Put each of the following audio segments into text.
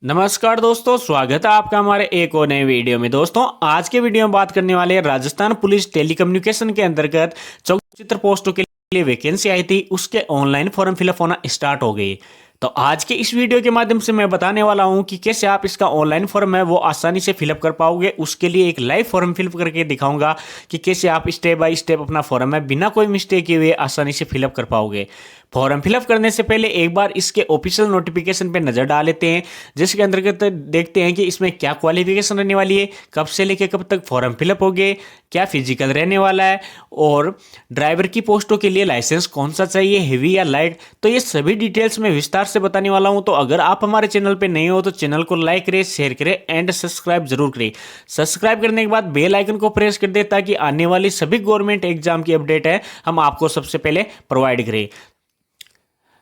नमस्कार दोस्तों, स्वागत है आपका हमारे एक और नए वीडियो में। दोस्तों, आज के वीडियो में बात करने वाले हैं राजस्थान पुलिस टेलीकम्युनिकेशन के अंतर्गत चौचित्र पोस्टों के लिए वैकेंसी आई थी, उसके ऑनलाइन फॉर्म फिलअप होना स्टार्ट हो गई। तो आज के इस वीडियो के माध्यम से मैं बताने वाला हूं कि कैसे आप इसका ऑनलाइन फॉर्म है वो आसानी से फिलअप कर पाओगे। उसके लिए एक लाइव फॉर्म फिलअप करके दिखाऊंगा कि कैसे आप स्टेप बाय स्टेप अपना फॉर्म है बिना कोई मिस्टेक किए हुए आसानी से फिलअप कर पाओगे। फॉर्म फिलअप करने से पहले एक बार इसके ऑफिशियल नोटिफिकेशन पे नजर डाल लेते हैं, जिसके अंतर्गत देखते हैं कि इसमें क्या क्वालिफिकेशन रहने वाली है, कब से लेकर कब तक फॉर्म फिलअप हो गए, क्या फिजिकल रहने वाला है, और ड्राइवर की पोस्टों के लिए लाइसेंस कौन सा चाहिए, हेवी या लाइट। तो ये सभी डिटेल्स में विस्तार से बताने वाला हूं। तो अगर आप हमारे चैनल पे नए हो तो चैनल को लाइक करें, शेयर करें एंड सब्सक्राइब जरूर करें। सब्सक्राइब करने के बाद बेल आइकन को प्रेस कर दें ताकि आने वाली सभी गवर्नमेंट एग्जाम की अपडेट है हम आपको सबसे पहले प्रोवाइड करें।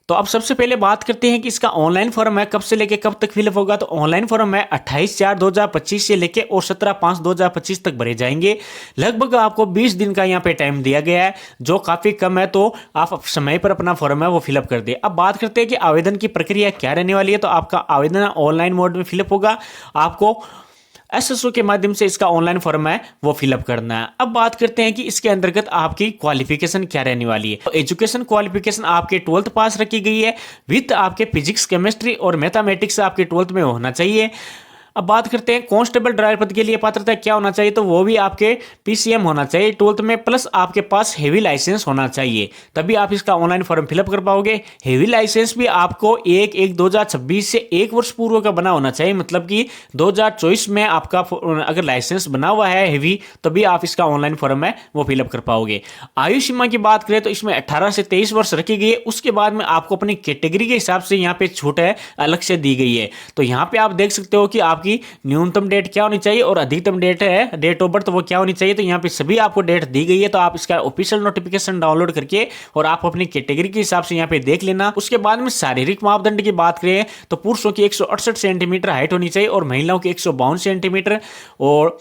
तो अब सबसे पहले बात करते हैं कि इसका ऑनलाइन फॉर्म है कब से लेके कब तक फिलअप होगा। तो ऑनलाइन फॉर्म है 28/4/2025 से लेके और 17/5/2025 तक भरे जाएंगे। लगभग आपको 20 दिन का यहाँ पे टाइम दिया गया है, जो काफी कम है। तो आप समय पर अपना फॉर्म है वो फिलअप कर दे। अब बात करते हैं कि आवेदन की प्रक्रिया क्या रहने वाली है। तो आपका आवेदन ऑनलाइन मोड में फिलअप होगा। आपको एसएसओ के माध्यम से इसका ऑनलाइन फॉर्म है वो फिलअप करना है। अब बात करते हैं कि इसके अंतर्गत आपकी क्वालिफिकेशन क्या रहने वाली है। तो एजुकेशन क्वालिफिकेशन आपके 12th पास रखी गई है, विद आपके फिजिक्स, केमिस्ट्री और मैथमेटिक्स आपके 12th में होना चाहिए। अब बात करते हैं कांस्टेबल ड्राइवर पद के लिए पात्रता क्या होना चाहिए। तो वो भी आपके पीसीएम होना चाहिए 12th में, प्लस आपके पास हेवी लाइसेंस होना चाहिए, तभी आप इसका ऑनलाइन फॉर्म फिलअप कर पाओगे। हेवी लाइसेंस भी आपको 1/1/2026 से एक वर्ष पूर्व का बना होना चाहिए, मतलब कि 2024 में आपका अगर लाइसेंस बना हुआ है हेवी, तभी आप इसका ऑनलाइन फॉर्म है वो फिलअप कर पाओगे। आयु सीमा की बात करें तो इसमें 18 से 23 वर्ष रखी गई है। उसके बाद में आपको अपनी कैटेगरी के हिसाब से यहाँ पे छूट है अलग से दी गई है। तो यहाँ पे आप देख सकते हो कि आपकी न्यूनतम डेट क्या होनी चाहिए और अधिकतम डेट है, डेट ऑफ बर्थ, वो क्या होनी चाहिए। तो यहाँ पे सभी आपको डेट दी गई है। तो आप इसका ऑफिशियल नोटिफिकेशन डाउनलोड करके और आप अपनी कैटेगरी के हिसाब से यहाँ पे देख लेना। उसके बाद में शारीरिक मापदंड की बात करें तो पुरुषों की 168 सेंटीमीटर हाइट होनी चाहिए और महिलाओं की 152 सेंटीमीटर। और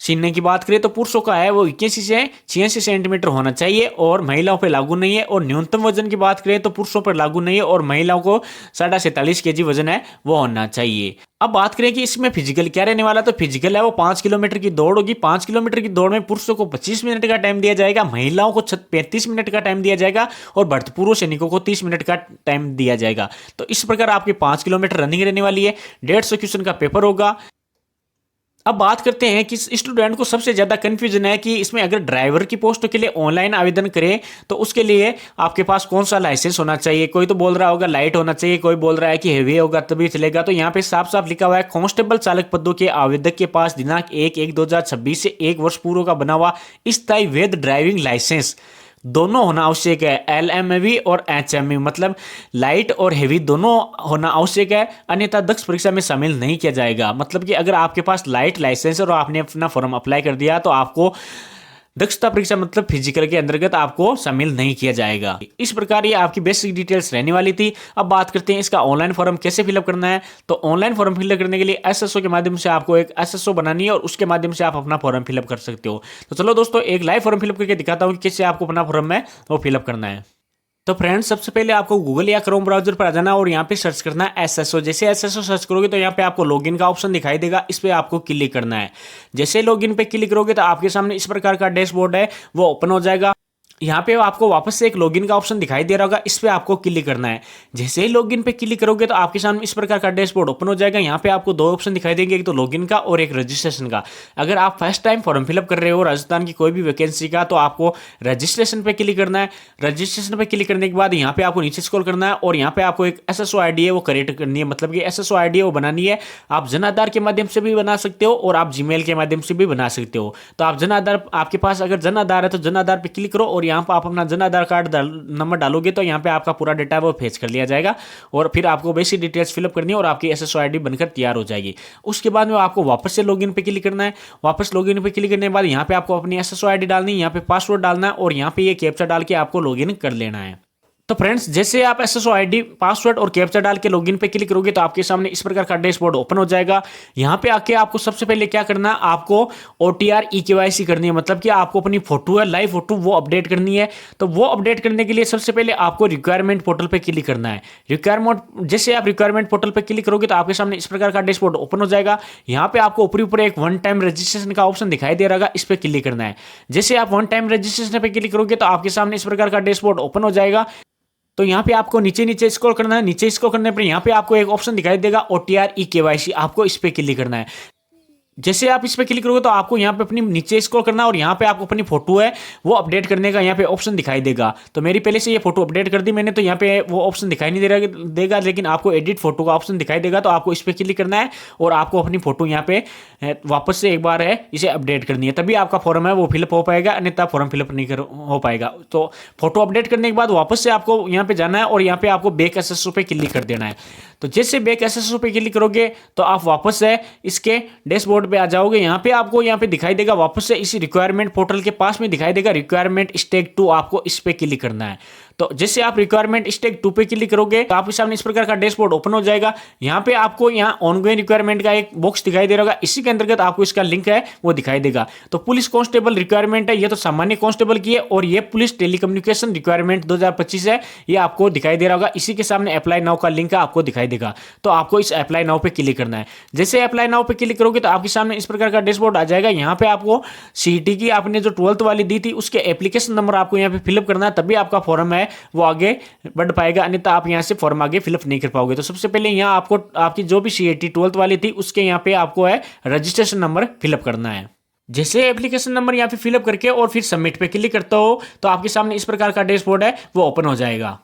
सीने की बात करें तो पुरुषों का है वो 81 से 86 सेंटीमीटर होना चाहिए और महिलाओं पर लागू नहीं है। और न्यूनतम वजन की बात करें तो पुरुषों पर लागू नहीं है और महिलाओं को 47.5 kg वजन है वो होना चाहिए। अब बात करें कि इसमें फिजिकल क्या रहने वाला। तो फिजिकल है वो 5 किलोमीटर की दौड़ होगी। 5 किलोमीटर की दौड़ में पुरुषों को 25 मिनट का टाइम दिया जाएगा, महिलाओं को 35 मिनट का टाइम दिया जाएगा और भर्तपूर्व सैनिकों को 30 मिनट का टाइम दिया जाएगा। तो इस प्रकार आपकी 5 किलोमीटर रनिंग रहने वाली है। 150 क्वेश्चन का पेपर होगा। अब बात करते हैं कि स्टूडेंट को सबसे ज्यादा कंफ्यूजन है कि इसमें अगर ड्राइवर की पोस्ट के लिए ऑनलाइन आवेदन करें तो उसके लिए आपके पास कौन सा लाइसेंस होना चाहिए। कोई तो बोल रहा होगा लाइट होना चाहिए, कोई बोल रहा है कि हेवी होगा तभी चलेगा। तो यहाँ पे साफ साफ लिखा हुआ है कांस्टेबल चालक पदों के आवेदक के पास दिनांक 1/1/2026 से एक वर्ष पूर्व का बना हुआ स्थायी वैध ड्राइविंग लाइसेंस दोनों होना आवश्यक है। LMV और HMV मतलब लाइट और हेवी दोनों होना आवश्यक है, अन्यथा दक्ष परीक्षा में शामिल नहीं किया जाएगा। मतलब कि अगर आपके पास लाइट लाइसेंस और आपने अपना फॉर्म अप्लाई कर दिया तो आपको दक्षता परीक्षा मतलब फिजिकल के अंतर्गत आपको शामिल नहीं किया जाएगा। इस प्रकार ये आपकी बेसिक डिटेल्स रहने वाली थी। अब बात करते हैं इसका ऑनलाइन फॉर्म कैसे फिलअप करना है। तो ऑनलाइन फॉर्म फिलअप करने के लिए एसएसओ के माध्यम से आपको एक एसएसओ बनानी है और उसके माध्यम से आप अपना फॉर्म फिलअप कर सकते हो। तो चलो दोस्तों, एक लाइव फॉर्म फिलअप करके दिखाता हूँ कि कैसे आपको अपना फॉर्म है वो फिलअप करना है। तो फ्रेंड्स, सबसे पहले आपको गूगल या क्रोम ब्राउजर पर आ जाना और यहाँ पे सर्च करना है एसएसओ। जैसे एसएसओ सर्च करोगे तो यहाँ पे आपको लॉगिन का ऑप्शन दिखाई देगा, इस पे आपको क्लिक करना है। जैसे लॉगिन पे क्लिक करोगे तो आपके सामने इस प्रकार का डैशबोर्ड है वो ओपन हो जाएगा। यहाँ पे आपको वापस से एक लॉगिन का ऑप्शन दिखाई दे रहा होगा, इस पे आपको क्लिक करना है। जैसे ही लॉगिन पे क्लिक करोगे तो आपके सामने इस प्रकार का डैशबोर्ड ओपन हो जाएगा। यहाँ पे आपको दो ऑप्शन दिखाई देंगे, एक तो लॉगिन का और एक रजिस्ट्रेशन का। अगर आप फर्स्ट टाइम फॉर्म फिलअप कर रहे हो राजस्थान की कोई भी वैकेंसी का तो आपको रजिस्ट्रेशन पे क्लिक करना है। रजिस्ट्रेशन पे क्लिक करने के बाद यहाँ पे आपको नीचे स्क्रॉल करना है और यहाँ पे आपको एक एसएसओ आईडी है वो क्रिएट करनी है, मतलब कि एसएसओ आईडी है वो बनानी है। आप जन आधार के माध्यम से भी बना सकते हो और आप जीमेल के माध्यम से भी बना सकते हो। तो आप जन आधार, आपके पास अगर जन आधार है तो जन आधार पे क्लिक करो और यहाँ पर आप अपना जन आधार कार्ड नंबर डालोगे तो यहाँ पे आपका पूरा डेटा वो फेच कर लिया जाएगा और फिर आपको बेसिक डिटेल्स फिलअप करनी है और आपकी एसएसओ आईडी बनकर तैयार हो जाएगी। उसके बाद में आपको वापस से लॉगिन पे क्लिक करना है। वापस लॉगिन पे क्लिक करने के बाद यहाँ पे आपको अपनी एसएसओ आईडी डालनी है, यहाँ पे पासवर्ड डालना है और यहाँ पे ये कैप्चा डाल के आपको लॉगिन कर लेना है। तो फ्रेंड्स, जैसे आप एसएसओ आईडी, पासवर्ड और कैप्चा डाल के लॉगिन पे क्लिक करोगे तो आपके सामने इस प्रकार का डैशबोर्ड ओपन हो जाएगा। यहाँ पे आके आपको सबसे पहले क्या करना है, आपको ओटीआर ई केवाईसी करनी है, मतलब कि आपको अपनी फोटो है, लाइव फोटो, वो अपडेट करनी है। तो वो अपडेट करने के लिए सबसे पहले आपको रिक्वायरमेंट पोर्टल पे क्लिक करना है। रिक्वायरमेंट, जैसे आप रिक्वायरमेंट पोर्टल पे क्लिक करोगे तो आपके सामने इस प्रकार का डैशबोर्ड ओपन हो जाएगा। यहाँ पे आपको ऊपरी ऊपर एक वन टाइम रजिस्ट्रेशन का ऑप्शन दिखाई दे रहा है, इस पे क्लिक करना है। जैसे आप वन टाइम रजिस्ट्रेशन पे क्लिक करोगे तो आपके सामने इस प्रकार का डैशबोर्ड ओपन हो जाएगा। तो यहाँ पे आपको नीचे नीचे स्क्रॉल करना है। नीचे स्क्रॉल करने पर यहाँ पे आपको एक ऑप्शन दिखाई देगा ओटीआर ई केवाईसी, आपको इस पे क्लिक करना है। जैसे आप इस पे क्लिक करोगे तो आपको यहाँ पे अपनी नीचे स्क्रॉल करना है और यहाँ पे आपको अपनी फोटो है वो अपडेट करने का यहाँ पे ऑप्शन दिखाई देगा। तो मेरी पहले से ये फोटो अपडेट कर दी मैंने, तो यहाँ पे वो ऑप्शन दिखाई नहीं देगा, लेकिन आपको एडिट फोटो का ऑप्शन दिखाई देगा। तो आपको इस पे क्लिक करना है और आपको अपनी फोटो यहाँ पे वापस से एक बार है इसे अपडेट करनी है, तभी आपका फॉर्म है वो फिलअप हो पाएगा, अन्यथा फॉर्म फिलअप नहीं हो पाएगा। तो फोटो अपडेट करने के बाद वापस से आपको यहाँ पे जाना है और यहाँ पे आपको बैक एसएसओ पे क्लिक कर देना है। तो जैसे बैक एसएसओ पे क्लिक करोगे तो आप वापस से इसके डैशबोर्ड पे आ जाओगे। यहाँ पे आपको यहाँ पे दिखाई देगा वापस से इसी रिक्वायरमेंट पोर्टल के पास में दिखाई देगा रिक्वायरमेंट स्टेज 2, आपको इस पे क्लिक करना है। तो जैसे आप रिक्वायरमेंट स्टेज 2 पे क्लिक करोगे तो आपके सामने इस प्रकार का डैशबोर्ड ओपन हो जाएगा। यहाँ पे आपको यहाँ ऑनगोइंग रिक्वायरमेंट का एक बॉक्स दिखाई दे रहा होगा, इसी के अंतर्गत आपको इसका लिंक है वो दिखाई देगा। तो पुलिस कांस्टेबल रिक्वायरमेंट है, ये तो सामान्य कांस्टेबल की है, और ये पुलिस टेलीकम्युनिकेशन रिक्वायरमेंट 2025 है, ये आपको दिखाई दे रहा होगा। इसी के सामने अप्लाई नाउ का लिंक आपको दिखाई देगा। तो आपको इस अप्लाई नाउ पे क्लिक करना है। जैसे अप्लाई नाउ पे क्लिक करोगे तो आपके सामने इस प्रकार का डैशबोर्ड आ जाएगा। यहाँ पे आपको सीईटी की आपने जो 12th वाली दी थी उसके एप्लीकेशन नंबर आपको यहाँ पे फिलअप करना है, तभी आपका फॉर्म है वो आगे बढ़ पाएगा, अन्यथा आप यहाँ से फॉर्म आगे फिलअप नहीं कर पाओगे। तो सबसे पहले यहाँ आपको आपकी जो भी सीईटी 12th वाली थी उसके यहाँ पे आपको है रजिस्ट्रेशन नंबर फिलअप करना है। जैसे एप्लीकेशन नंबर यहाँ पे फिलअप करके और फिर सबमिट पे क्लिक करता हो तो आपके सामने इस प्रकार का डैशबोर्ड है वो ओपन हो जाएगा।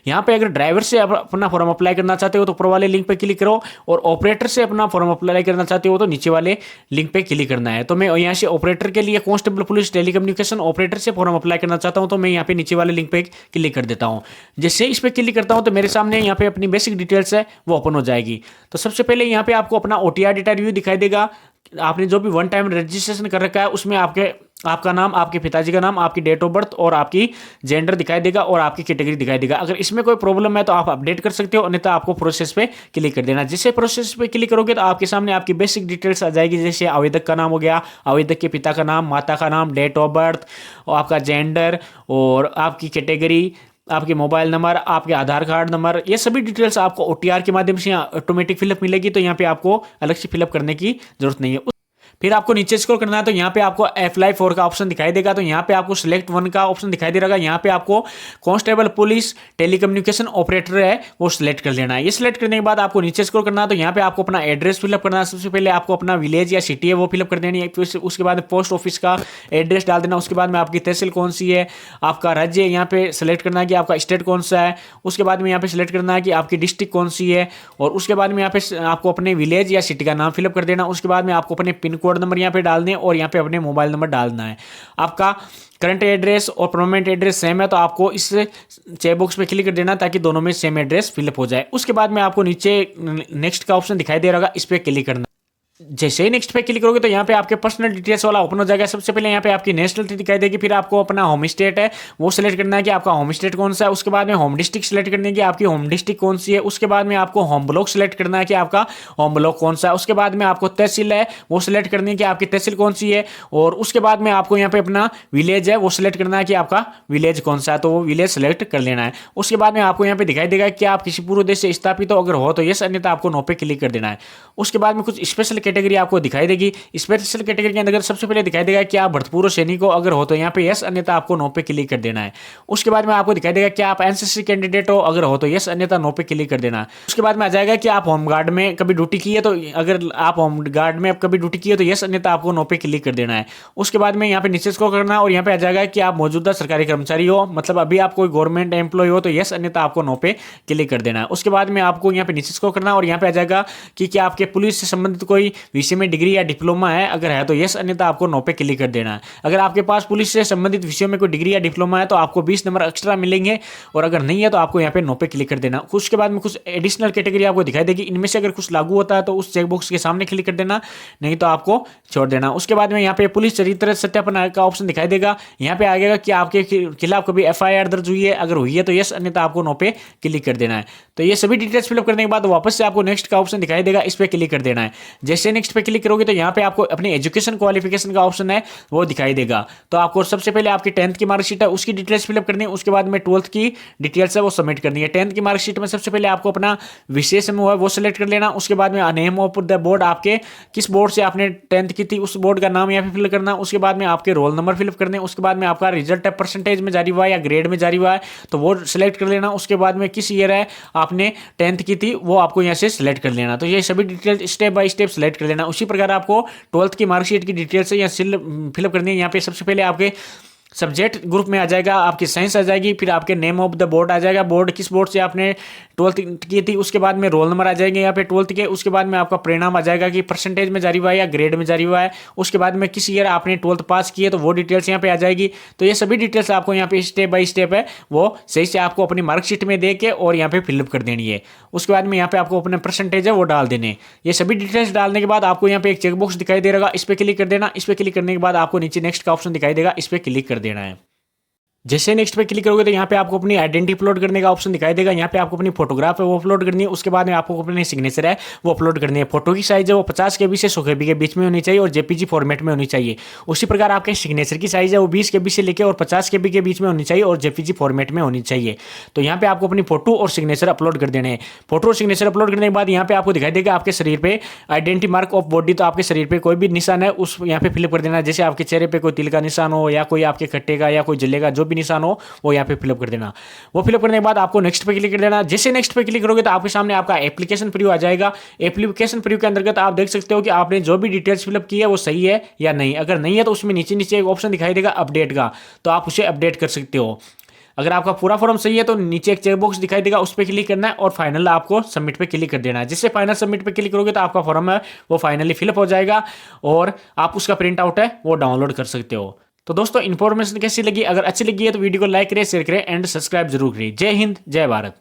यहाँ पे अगर ड्राइवर से अपना फॉर्म अप्लाई करना चाहते हो तो ऊपर वाले लिंक पे क्लिक करो, और ऑपरेटर से अपना फॉर्म अप्लाई करना चाहते हो तो नीचे वाले लिंक पे क्लिक करना है। तो मैं यहाँ से ऑपरेटर के लिए कांस्टेबल पुलिस टेलीकम्युनिकेशन ऑपरेटर से फॉर्म अप्लाई करना चाहता हूँ, तो मैं यहाँ पे नीचे वाले लिंक पे क्लिक कर देता हूँ। जैसे इस पर क्लिक करता हूँ तो मेरे सामने यहाँ पे अपनी बेसिक डिटेल्स है वो ओपन हो जाएगी। तो सबसे पहले यहाँ पे आपको अपना ओटीआर डेटा रिव्यू दिखाई देगा। आपने जो भी वन टाइम रजिस्ट्रेशन कर रखा है उसमें आपका नाम, आपके पिताजी का नाम, आपकी डेट ऑफ बर्थ और आपकी जेंडर दिखाई देगा और आपकी कैटेगरी दिखाई देगा। अगर इसमें कोई प्रॉब्लम है तो आप अपडेट कर सकते हो, अन्यथा आपको प्रोसेस पे क्लिक कर देना। जैसे प्रोसेस पे क्लिक करोगे तो आपके सामने आपकी बेसिक डिटेल्स आ जाएगी, जैसे आवेदक का नाम हो गया, आवेदक के पिता का नाम, माता का नाम, डेट ऑफ बर्थ और आपका जेंडर और आपकी कैटेगरी, आपके मोबाइल नंबर, आपके आधार कार्ड नंबर, ये सभी डिटेल्स आपको ओटीआर के माध्यम से ऑटोमेटिक फिलअप मिलेगी। तो यहाँ पे आपको अलग से फिलअप करने की जरूरत नहीं है। फिर आपको नीचे स्क्रॉल करना है तो यहाँ पे आपको अप्लाई फॉर का ऑप्शन दिखाई देगा। तो यहाँ पे आपको सिलेक्ट वन का ऑप्शन दिखाई दे रहा है। यहाँ पे आपको कांस्टेबल पुलिस टेलीकम्युनिकेशन ऑपरेटर है वो सिलेक्ट कर लेना है। ये सिलेक्ट करने के बाद आपको नीचे स्क्रॉल करना है तो यहाँ पे आपको अपना एड्रेस फिलअप करना है। सबसे पहले आपको अपना विलेज या सिटी है वो फिलअप कर देनी है। फिर उसके बाद पोस्ट ऑफिस का एड्रेस डाल देना। उसके बाद में आपकी तहसील कौन सी है, आपका राज्य यहाँ पे सिलेक्ट करना है कि आपका स्टेट कौन सा है। उसके बाद में यहाँ पे सिलेक्ट करना है कि आपकी डिस्ट्रिक्ट कौन सी है, और उसके बाद में यहाँ पे आपको अपने विलेज या सिटी का नाम फिलअप कर देना। उसके बाद में आपको अपने पिन कोड नंबर यहाँ पे डालने और यहाँ पे अपने मोबाइल नंबर डालना है। आपका करंट एड्रेस और परमानेंट एड्रेस सेम है तो आपको इस चेक बॉक्स पे क्लिक कर देना ताकि दोनों में सेम एड्रेस फिलअप हो जाए। उसके बाद में आपको नीचे नेक्स्ट का ऑप्शन दिखाई दे रहा होगा, इस पे क्लिक करना। जैसे ही नेक्स्ट पे क्लिक करोगे तो यहाँ पे आपके पर्सनल डिटेल्स वाला ओपन हो जाएगा। सबसे पहले यहाँ पे आपकी नेशनलिटी दिखाई देगी, फिर आपको अपना होम स्टेट है वो सिलेक्ट करना है कि आपका होम स्टेट कौन सा है। उसके बाद में होम डिस्ट्रिक्ट सिलेक्ट करनी है कि आपकी होम डिस्ट्रिक्ट कौन सी है। उसके बाद में आपको होम ब्लॉक सिलेक्ट करना है कि आपका होम ब्लॉक कौन सा है। उसके बाद में आपको तहसील है वो सिलेक्ट करनी है कि आपकी तहसील कौन सी है। और उसके बाद में आपको यहाँ पे अपना विलेज है वो सिलेक्ट करना है कि आपका विलेज कौन सा है, तो वो विलेज सेलेक्ट कर लेना है। उसके बाद में आपको यहाँ पे दिखाई देगा कि आप किसी पूरे देश से स्थापित हो, अगर हो तो यस, अन्यथा आपको नो पे क्लिक कर देना है। उसके बाद में कुछ स्पेशल कैटेगरी आपको दिखाई देगी। स्पेशल कैटेगरी के अंदर सबसे पहले दिखाई देगा कि आप भूतपूर्व सैनिक हो, अगर हो तो यहाँ पे यस, अन्यथा आपको नो पे क्लिक कर देना है। उसके बाद में आपको दिखाई देगा कि आप एनसीसी कैंडिडेट हो, अगर हो तो यस, अन्यथा नो पे क्लिक कर देना है। उसके बाद में आ जाएगा कि आप होमगार्ड में कभी ड्यूटी की है, तो अगर आप होमगार्ड में कभी ड्यूटी की है तो यस, अन्यथा आपको नो पे क्लिक कर देना है। उसके बाद में यहाँ पे नीचे स्क्रॉल करना है और यहाँ पे आ जाएगा कि आप मौजूदा सरकारी कर्मचारी हो, मतलब अभी आप कोई गवर्नमेंट एम्प्लॉय हो तो यस, अन्यथा आपको नो पे क्लिक कर देना है। उसके बाद में आपको यहाँ पे नीचे स्क्रॉल करना है और यहाँ पे आ जाएगा कि क्या आपके पुलिस से संबंधित कोई विषय में डिग्री या डिप्लोमा है, अगर है तो यस, अन्यथा आपको नो पे क्लिक कर देना है। अगर आपके पास पुलिस से संबंधित विषयों में कोई डिग्री या डिप्लोमा है तो आपको 20 नंबर एक्स्ट्रा मिलेंगे, और अगर नहीं है तो आपको यहाँ पे नो पे क्लिक कर देना। उसके बाद में कुछ एडिशनल कैटेगरी आपको दिखाई देगी, इनमें से अगर कुछ लागू होता है तो उस चेकबॉक्स के सामने क्लिक कर देना, नहीं तो आपको छोड़ देना। उसके बाद में यहाँ पे पुलिस चरित्र सत्यापन का ऑप्शन दिखाई देगा, यहाँ पे आएगा कि आपके खिलाफ कभी FIR दर्ज हुई है, अगर हुई है तो यस, अन्यथा आपको नो पे क्लिक कर देना है। तो ये सभी डिटेल्स फिलअप करने के बाद वापस से आपको नेक्स्ट का ऑप्शन दिखाई देगा, इस पे क्लिक कर देना है। जैसे नेक्स्ट पे क्लिक करोगे तो यहाँ पे आपको अपनी एजुकेशन क्वालिफिकेशन का ऑप्शन है वो दिखाई देगा। तो आपको सबसे पहले आपकी 10th की मार्कशीट है उसकी डिटेल्स फिलअप करनी है, उसके बाद में 12th की डिटेल्स है वो सबमिट करनी है। 10th की मार्कशीट में सबसे पहले आपको अपना विशेष समूह है वो सिलेक्ट कर लेना, उसके बाद में नेम ऑफ द बोर्ड, आपके किस बोर्ड से आपने 10th की थी उस बोर्ड का नाम यहाँ पे फिल करना, उसके बाद में आपके रोल नंबर फिलअप करने, उसके बाद में आपका रिजल्ट है परसेंटेज में जारी हुआ है या ग्रेड में जारी हुआ है तो वो सिलेक्ट कर लेना, उसके बाद में किस ईयर है आपने 10th की थी वो आपको यहाँ से सिलेक्ट कर लेना। तो ये सभी detail step by step select कर लेना। उसी प्रकार आपको 12th की मार्कशीट की डिटेल्स यहाँ फिलअप करनी है। यहाँ पे सबसे पहले आपके सब्जेक्ट ग्रुप में आ जाएगा, आपकी साइंस आ जाएगी, फिर आपके नेम ऑफ द बोर्ड आ जाएगा, बोर्ड किस बोर्ड से आपने 12th की थी, उसके बाद में रोल नंबर आ जाएंगे यहाँ पे 12th के, उसके बाद में आपका परिणाम आ जाएगा कि परसेंटेज में जारी हुआ है या ग्रेड में जारी हुआ है, उसके बाद में किस ईयर आपने 12th पास की है तो वो डिटेल्स यहाँ पे आ जाएगी। तो ये सभी डिटेल्स आपको यहाँ पे स्टेप बाय स्टेप है वो सही से आपको अपनी मार्कशीट में दे के और यहाँ पे फिलअप कर देनी है। उसके बाद में यहाँ पे आपको अपने परसेंटेज है वो डाल देने। ये सभी डिटेल्स डालने के बाद आपको यहाँ पे एक चेकबॉक्स दिखाई दे रहा, इस पर क्लिक कर देना। इस पर क्लिक करने के बाद आपको नीचे नेक्स्ट का ऑप्शन दिखाई देगा, इस पर क्लिक कर देना है। जैसे नेक्स्ट पे क्लिक करोगे तो यहाँ पे आपको अपनी आइडेंटिटी अपलोड करने का ऑप्शन दिखाई देगा। यहाँ पे आपको अपनी फोटोग्राफ है वो अपलोड करनी है, उसके बाद में आपको अपनी सिग्नेचर है वो अपलोड करनी है। फोटो की साइज है वो 50 KB से 100 KB के बीच में होनी चाहिए और JPG फॉर्मेट में होनी चाहिए। उसी प्रकार आपके सिग्नेचर की साइज है वो 20 KB से लेकर और 50 KB के बीच में होनी चाहिए और JPG फॉर्मेट में होनी चाहिए। तो यहाँ पे आपको अपनी फोटो और सिग्नेचर अपलोड कर देने हैं। फोटो और सिग्नेचर अपलोड करने के बाद यहाँ पे आपको दिखाई देगा आपके शरीर पे आइडेंटिटी मार्क ऑफ बॉडी, तो आपके शरीर पे कोई भी निशान है उस यहाँ पे फिलअप कर देना है। जैसे आपके चेहरे पे कोई तिल का निशान हो या कोई आपके खट्टे का या कोई जले का जो भी निशान हो वो यहाँ पे फिलअप कर देना। वो फिलअप करने के बाद आपको नेक्स्ट पे क्लिक कर देना। जैसे नेक्स्ट पे क्लिक करोगे तो आपके सामने आपका एप्लीकेशन प्रीव्यू आ जाएगा। एप्लीकेशन प्रीव्यू के अंतर्गत आप देख सकते हो कि आपने जो भी डिटेल्स फिलअप की है वो सही है या नहीं। अगर नहीं है तो उसमें नीचे नीचे एक ऑप्शन दिखाई देगा अपडेट का, तो आप उसे अपडेट कर सकते हो। अगर आपका पूरा फॉर्म सही है तो नीचे एक चेकबॉक्स दिखाई देगा, उस पर क्लिक करना है और फाइनल आपको सबमिट पे क्लिक कर देना है। जिससे फाइनल सबमिट पे क्लिक करोगे तो आपका फॉर्म है वो फाइनली फिलअप हो जाएगा और आप उसका प्रिंट आउट है वो डाउनलोड कर सकते हो। तो दोस्तों इन्फॉर्मेशन कैसी लगी? अगर अच्छी लगी है तो वीडियो को लाइक करें, शेयर करें एंड सब्सक्राइब जरूर करें। जय हिंद, जय भारत।